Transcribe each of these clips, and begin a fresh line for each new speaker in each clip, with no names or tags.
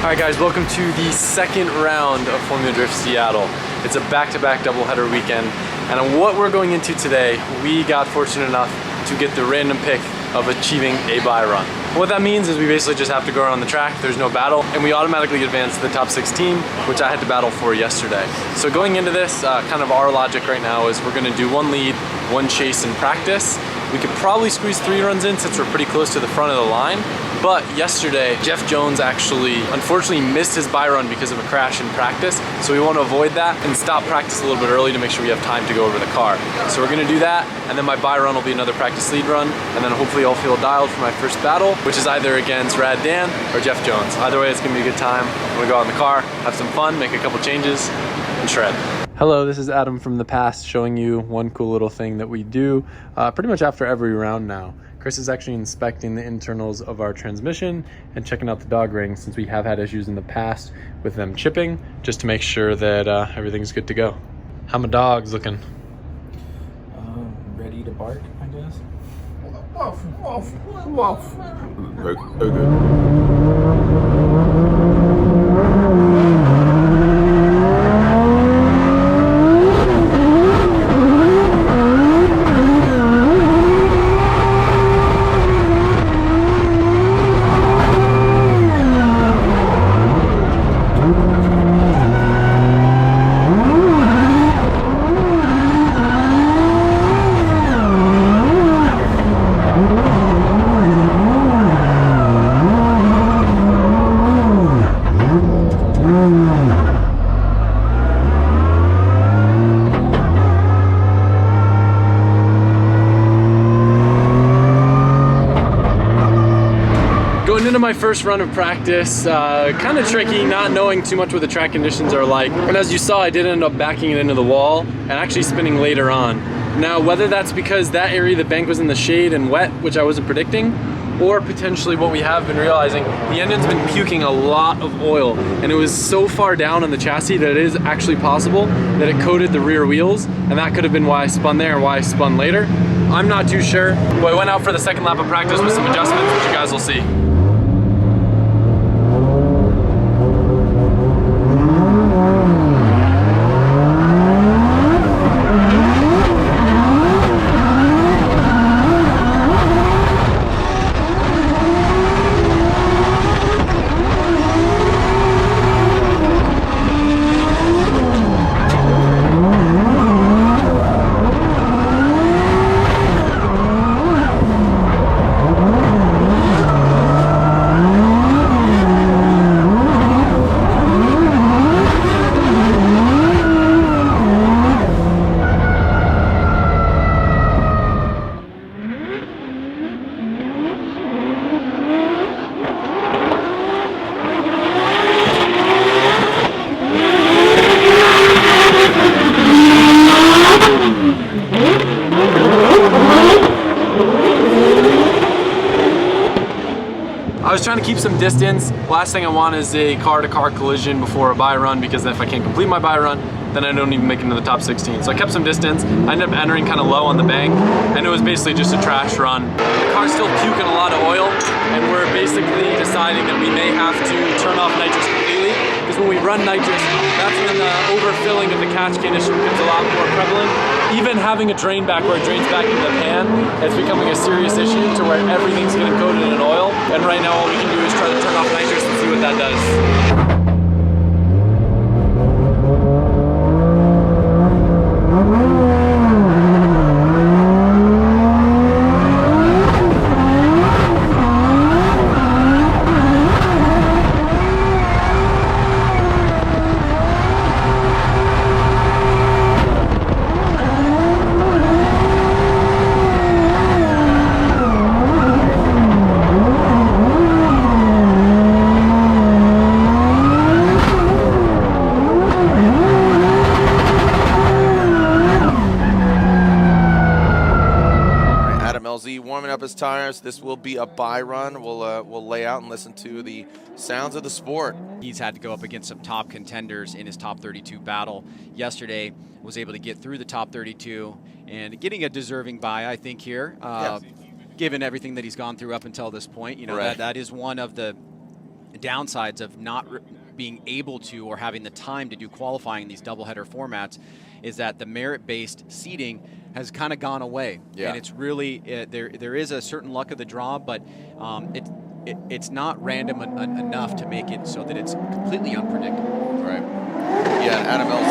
Alright guys, welcome to the second round of Formula Drift Seattle. It's a back-to-back doubleheader weekend, and what we're going into today, we got fortunate enough to get the random pick of achieving a bye run. What that means is we basically just have to go around the track, there's no battle, and we automatically advance to the top 16, which I had to battle for yesterday. So going into this, kind of our logic right now is we're gonna do one lead, one chase in practice. We could probably squeeze 3 runs in since we're pretty close to the front of the line. But yesterday, Jeff Jones actually, unfortunately, missed his bye run because of a crash in practice. So we want to avoid that and stop practice a little bit early to make sure we have time to go over the car. So we're gonna do that, and then my bye run will be another practice lead run, and then hopefully I'll feel dialed for my first battle, which is either against Rad Dan or Jeff Jones. Either way, it's gonna be a good time. I'm gonna go out in the car, have some fun, make a couple changes, and shred. Hello, this is Adam from the past showing you one cool little thing that we do pretty much after every round now. Chris is actually inspecting the internals of our transmission and checking out the dog rings since we have had issues in the past with them chipping, just to make sure that everything's good to go. How my dogs looking?
Ready to bark, I guess.
Woof, woof, woof.
Very good.
Going into my first run of practice, kind of tricky, not knowing too much what the track conditions are like. And as you saw, I did end up backing it into the wall and actually spinning later on. Now, whether that's because that area of the bank was in the shade and wet, which I wasn't predicting, or potentially what we have been realizing, the engine's been puking a lot of oil, and it was so far down on the chassis that it is actually possible that it coated the rear wheels, and that could have been why I spun there and why I spun later. I'm not too sure, but I went out for the second lap of practice with some adjustments, which you guys will see. I was trying to keep some distance. Last thing I want is a car-to-car collision before a bye run, because if I can't complete my bye run, then I don't even make it into the top 16. So I kept some distance. I ended up entering kind of low on the bank, and it was basically just a trash run. The car's still puking a lot of oil, and we're basically deciding that we may have to turn off nitrous completely, because when we run nitrous, that's when the overfilling of the catch can issue becomes a lot more prevalent. Even having a drain back where it drains back into the pan, it's becoming a serious issue to where everything's getting coated in oil. And right now all we can do is try to turn off nitrous and see what that does.
up his tires. This will be a buy run. We'll lay out and listen to the sounds of the sport.
He's had to go up against some top contenders in his top 32 battle. Yesterday was able to get through the top 32 and getting a deserving buy, I think, here. Given everything that he's gone through up until this point, you know,
Right.
that is one of the downsides of not being able to or having the time to do qualifying in these doubleheader formats, is that the merit-based seeding has kind of gone away.
Yeah.
And it's really, there is a certain luck of the draw, but it's not random enough to make it so that it's completely unpredictable.
Right. Yeah, Adam LZ,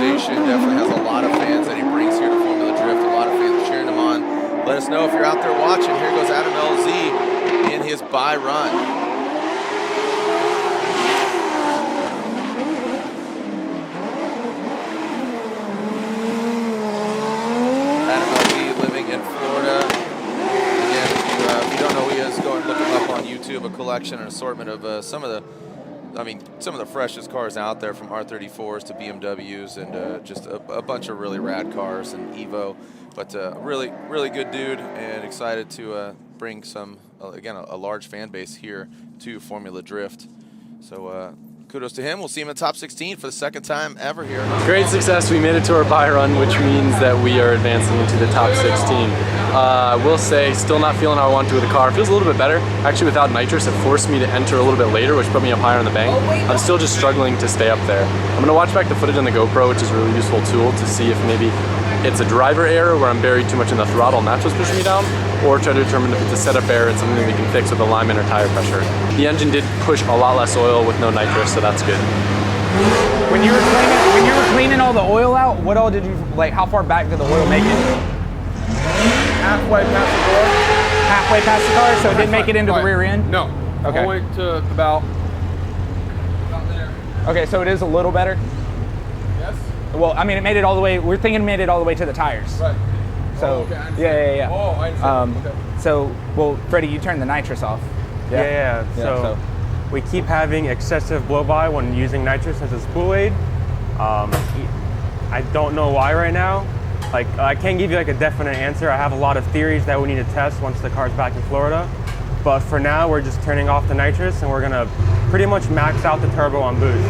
sensation, definitely has a lot of fans that he brings here to Formula Drift. A lot of fans cheering him on. Let us know if you're out there watching. Here goes Adam LZ in his buy run. Adam LZ living in Florida. Again, if you don't know who he is, go and look him up on YouTube. A collection and assortment of some of the freshest cars out there, from R34s to BMWs, and just a bunch of really rad cars and Evo. But really, really good dude, and excited to bring some, again, a large fan base here to Formula Drift. So kudos to him. We'll see him in the top 16 for the second time ever here.
Great success. We made it to our buy run, which means that we are advancing into the top 16. We'll say, still not feeling how I want to with the car. Feels a little bit better. Actually, without nitrous, it forced me to enter a little bit later, which put me up higher on the bank. I'm still just struggling to stay up there. I'm going to watch back the footage on the GoPro, which is a really useful tool to see if maybe it's a driver error where I'm buried too much in the throttle and that's what's pushing me down, or try to determine if it's a setup error and something that we can fix with alignment or tire pressure. The engine did push a lot less oil with no nitrous, so that's good.
When you were cleaning all the oil out, what all did you, like, how far back did the oil make it?
Halfway past the door.
Halfway past the car, so it didn't make it into the rear end?
No.
Okay.
All the way to about there.
Okay, so it is a little better?
Yes.
Well, I mean, it made it all the way, we're thinking it made it all the way to the tires.
Right.
So,
okay, I understand.
yeah.
Oh, I understand. Okay.
So, well, Freddie, you turned the nitrous off.
Yeah. So we keep having excessive blow-by when using nitrous as a spool aid. I don't know why right now. Like, I can't give you like a definite answer. I have a lot of theories that we need to test once the car's back in Florida. But for now, we're just turning off the nitrous and we're gonna pretty much max out the turbo on boost.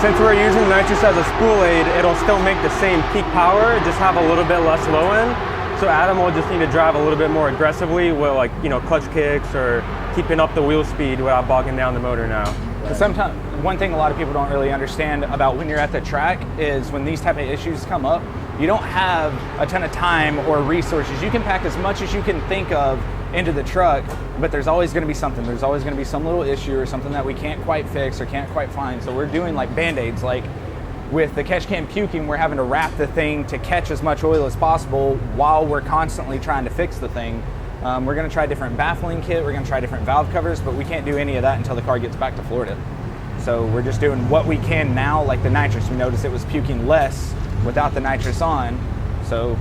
Since we're using nitrous as a spool aid, it'll still make the same peak power, just have a little bit less low end. So Adam will just need to drive a little bit more aggressively with, like, you know, clutch kicks or keeping up the wheel speed without bogging down the motor now.
Sometimes, one thing a lot of people don't really understand about when you're at the track is when these type of issues come up, you don't have a ton of time or resources. You can pack as much as you can think of into the truck, but there's always gonna be something. There's always gonna be some little issue or something that we can't quite fix or can't quite find. So we're doing like Band-Aids. Like with the catch can puking, we're having to wrap the thing to catch as much oil as possible while we're constantly trying to fix the thing. We're gonna try different baffling kit, we're gonna try different valve covers, but we can't do any of that until the car gets back to Florida. So we're just doing what we can now, like the nitrous. We noticed it was puking less without the nitrous on. So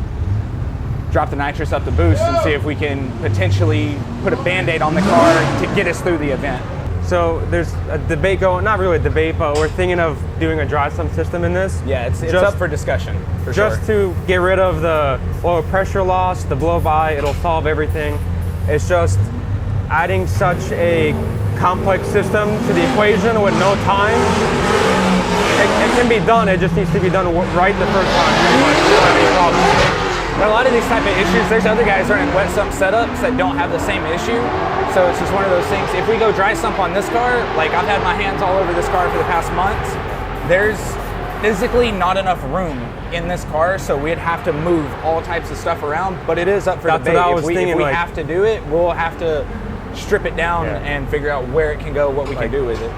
drop the nitrous up the boost and see if we can potentially put a Band-Aid on the car to get us through the event.
So there's a debate going, not really a debate, but we're thinking of doing a dry sump system in this.
Yeah, it's
Just-
up for discussion, for sure.
Just to get rid of the oil pressure loss, the blow-by, it'll solve everything. It's just adding such a complex system to the equation with no time. It can be done, it just needs to be done right the first time, pretty much. We don't have any problems.
But a lot of these type of issues, there's other guys running wet sump setups that don't have the same issue. So it's just one of those things. If we go dry sump on this car, like I've had my hands all over this car for the past months, there's physically not enough room in this car, so we'd have to move all types of stuff around, but it is up for
That's
debate.
what I was
if
thinking,
we
like-
have to do it, we'll have to strip it down
Yeah.
and figure out where it can go, what we can do with it.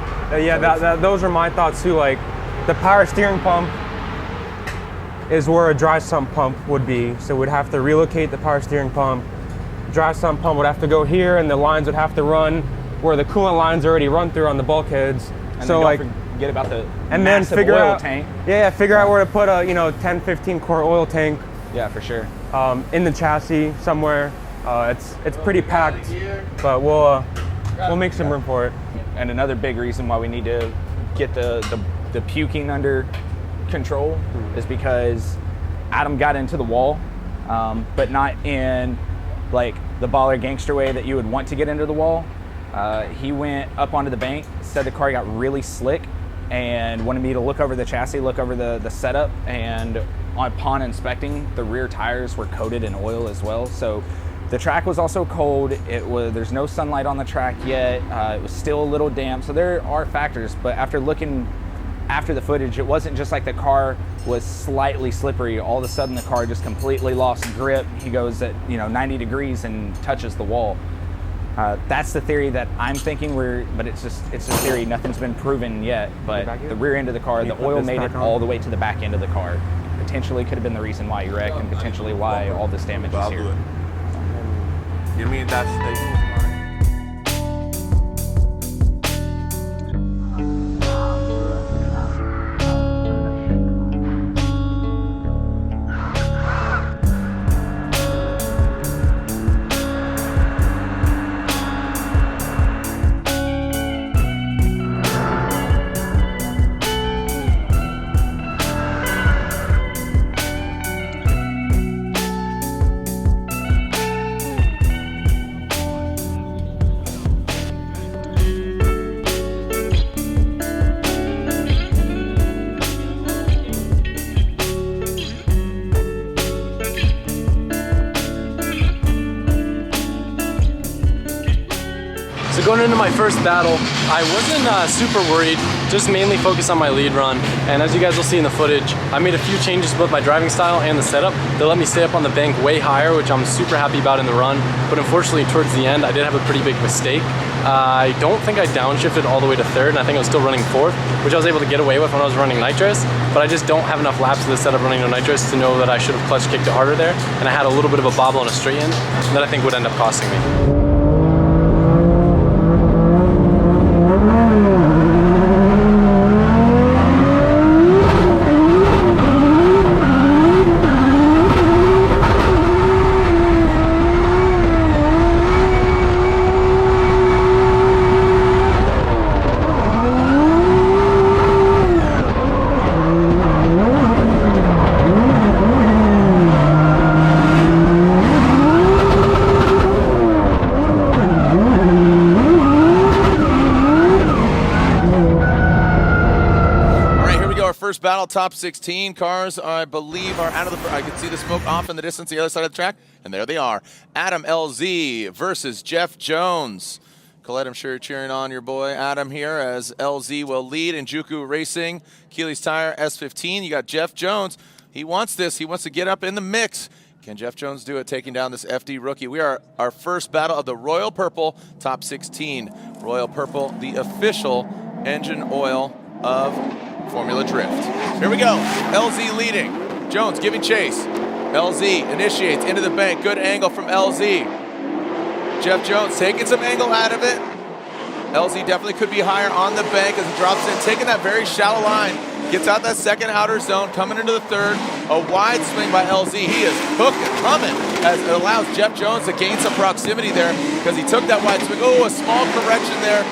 Those are my thoughts too. Like the power steering pump is where a dry sump pump would be. So we'd have to relocate the power steering pump. Dry sump pump would have to go here, and the lines would have to run where the coolant lines already run through on the bulkheads.
And
So
then
like,
don't forget about the
and then
massive
figure
oil
out,
tank.
figure out where to put a 10, 15 quart oil tank
Yeah, for sure.
in the chassis somewhere. It's pretty packed, but we'll make some room for it.
And another big reason why we need to get the puking under control is because Adam got into the wall, but not in like the baller gangster way that you would want to get into the wall. He went up onto the bank, said the car got really slick, and wanted me to look over the chassis, look over the setup, and upon inspecting, the rear tires were coated in oil as well. So the track was also cold. There's no sunlight on the track yet. It was still a little damp. So there are factors, but after looking after the footage, it wasn't just like the car was slightly slippery. All of a sudden the car just completely lost grip. He goes at 90 degrees and touches the wall. That's the theory that I'm thinking, but it's a theory. Nothing's been proven yet. But the rear end of the car, the oil made it all the way to the back end of the car. Potentially could have been the reason why you wrecked, and potentially why all this damage is here.
You mean that's
So going into my first battle, I wasn't super worried, just mainly focused on my lead run. And as you guys will see in the footage, I made a few changes to both my driving style and the setup that let me stay up on the bank way higher, which I'm super happy about in the run. But unfortunately, towards the end, I did have a pretty big mistake. I don't think I downshifted all the way to third, and I think I was still running fourth, which I was able to get away with when I was running nitrous. But I just don't have enough laps of the setup running no nitrous to know that I should have clutch kicked it harder there. And I had a little bit of a bobble on a straight end that I think would end up costing me.
First battle, top 16 cars, I believe, are out of the. I can see the smoke off in the distance, the other side of the track, and there they are. Adam LZ versus Jeff Jones. Colette, I'm sure you're cheering on your boy Adam here as LZ will lead in Juku Racing, Keeley's Tire S15. You got Jeff Jones. He wants this. He wants to get up in the mix. Can Jeff Jones do it, taking down this FD rookie? We are our first battle of the Royal Purple top 16. Royal Purple, the official engine oil of Formula Drift. Here we go. LZ leading. Jones giving chase. LZ initiates into the bank. Good angle from LZ. Jeff Jones taking some angle out of it. LZ definitely could be higher on the bank as he drops in, taking that very shallow line. Gets out that second outer zone, coming into the third. A wide swing by LZ. He is hooked and coming as it allows Jeff Jones to gain some proximity there because he took that wide swing. Oh, a small correction there.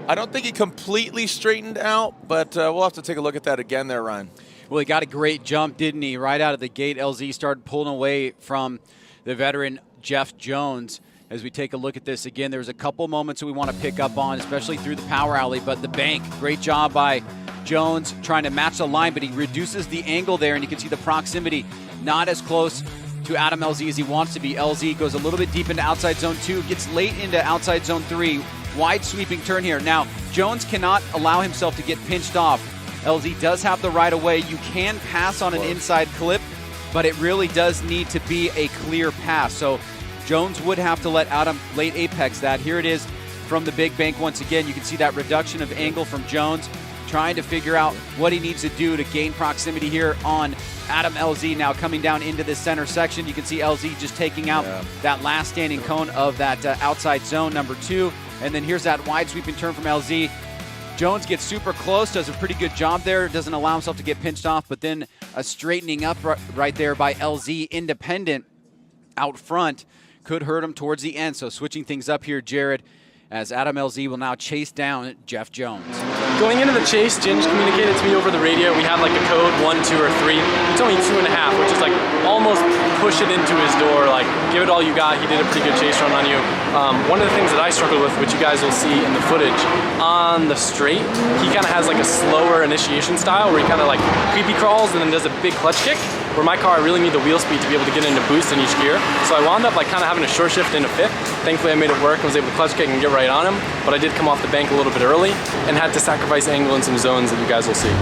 I don't think he completely straightened out, but we'll have to take a look at that again there, Ryan.
Well, he got a great jump, didn't he? Right out of the gate, LZ started pulling away from the veteran Jeff Jones. As we take a look at this again, there's a couple moments that we want to pick up on, especially through the power alley, but the bank, great job by Jones trying to match the line, but he reduces the angle there, and you can see the proximity not as close to Adam LZ as he wants to be. LZ goes a little bit deep into outside zone 2, gets late into outside zone 3. Wide sweeping turn here. Now, Jones cannot allow himself to get pinched off. LZ does have the right of way. You can pass on an inside clip, but it really does need to be a clear pass. So Jones would have to let Adam late apex that. Here it is from the big bank once again. You can see that reduction of angle from Jones, trying to figure out what he needs to do to gain proximity here on Adam LZ. Now coming down into the center section, you can see LZ just taking out that last standing cone of that outside zone number 2. And then here's that wide sweeping turn from LZ. Jones gets super close, does a pretty good job there, doesn't allow himself to get pinched off, but then a straightening up right there by LZ, independent out front, could hurt him towards the end. So switching things up here, Jared, as Adam LZ will now chase down Jeff Jones.
Going into the chase, Ginge communicated to me over the radio. We had like a code 1, 2, or 3. He told me 2.5, which is like almost push it into his door, like give it all you got. He did a pretty good chase run on you. One of the things that I struggled with, which you guys will see in the footage, on the straight, he kind of has like a slower initiation style where he kind of like creepy crawls and then does a big clutch kick. Where my car, I really need the wheel speed to be able to get into boost in each gear. So I wound up like kind of having a short shift into 5th. Thankfully I made it work and was able to clutch kick and get right on him. But I did come off the bank a little bit early and had to sacrifice angle in some zones that you guys will see.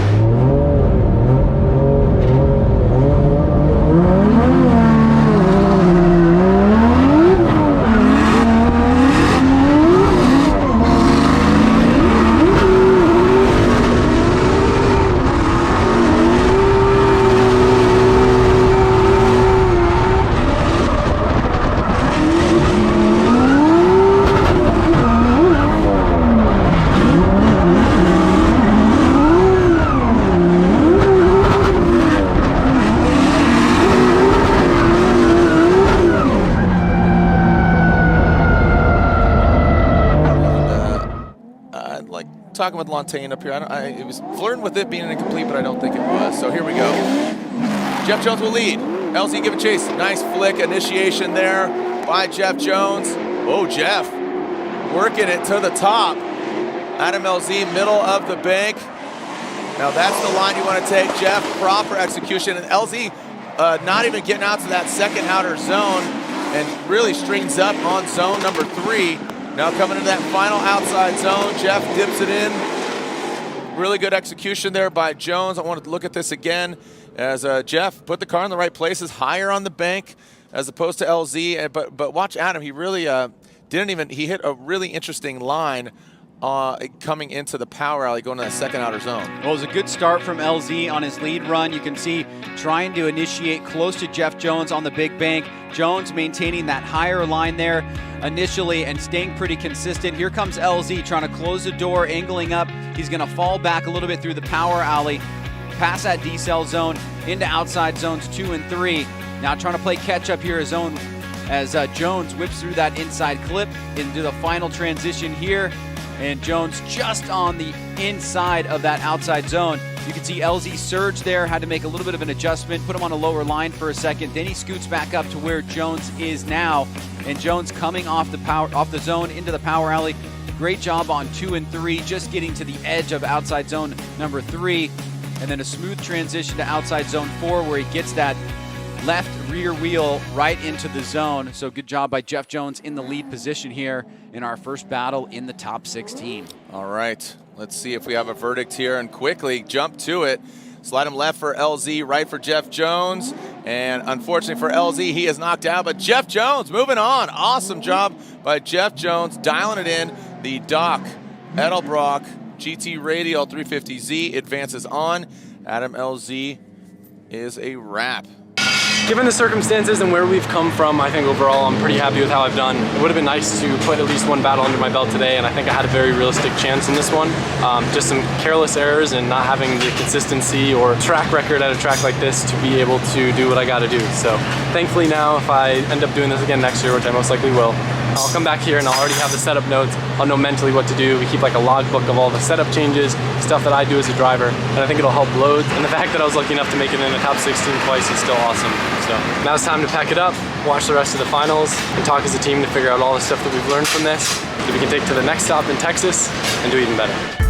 Talking with Lantain up here. It was flirting with it being incomplete, but I don't think it was. So here we go. Jeff Jones will lead. LZ give a chase. Nice flick initiation there by Jeff Jones. Oh, Jeff working it to the top. Adam LZ, middle of the bank. Now that's the line you want to take, Jeff. Proper execution. And LZ not even getting out to that second outer zone and really strings up on zone number 3. Now coming into that final outside zone, Jeff dips it in. Really good execution there by Jones. I wanted to look at this again as Jeff put the car in the right places, higher on the bank as opposed to LZ. But watch Adam, he really he hit a really interesting line coming into the power alley, going to that second outer zone.
Well, it was a good start from LZ on his lead run. You can see trying to initiate close to Jeff Jones on the big bank. Jones maintaining that higher line there initially and staying pretty consistent. Here comes LZ trying to close the door, angling up. He's going to fall back a little bit through the power alley, past that decel zone into outside zones 2 and 3. Now trying to play catch up here as Jones whips through that inside clip into the final transition here. And Jones just on the inside of that outside zone. You can see LZ surge there, had to make a little bit of an adjustment, put him on a lower line for a second, then he scoots back up to where Jones is now. And Jones coming off the zone into the power alley. Great job on 2 and 3, just getting to the edge of outside zone number 3. And then a smooth transition to outside zone 4 where he gets that left rear wheel right into the zone. So good job by Jeff Jones in the lead position here in our first battle in the top 16.
All right, let's see if we have a verdict here and quickly jump to it. Slide him left for LZ, right for Jeff Jones. And unfortunately for LZ, he is knocked out, but Jeff Jones moving on. Awesome job by Jeff Jones, dialing it in. The Doc Edelbrock GT Radial 350Z advances on. Adam LZ is a wrap.
Given the circumstances and where we've come from, I think overall I'm pretty happy with how I've done. It would have been nice to put at least one battle under my belt today, and I think I had a very realistic chance in this one. Just some careless errors and not having the consistency or track record at a track like this to be able to do what I got to do. So thankfully now, if I end up doing this again next year, which I most likely will, I'll come back here and I'll already have the setup notes. I'll know mentally what to do. We keep like a logbook of all the setup changes, stuff that I do as a driver, and I think it'll help loads. And the fact that I was lucky enough to make it in the top 16 twice is still awesome. So now it's time to pack it up, watch the rest of the finals, and talk as a team to figure out all the stuff that we've learned from this, so we can take to the next stop in Texas and do even better.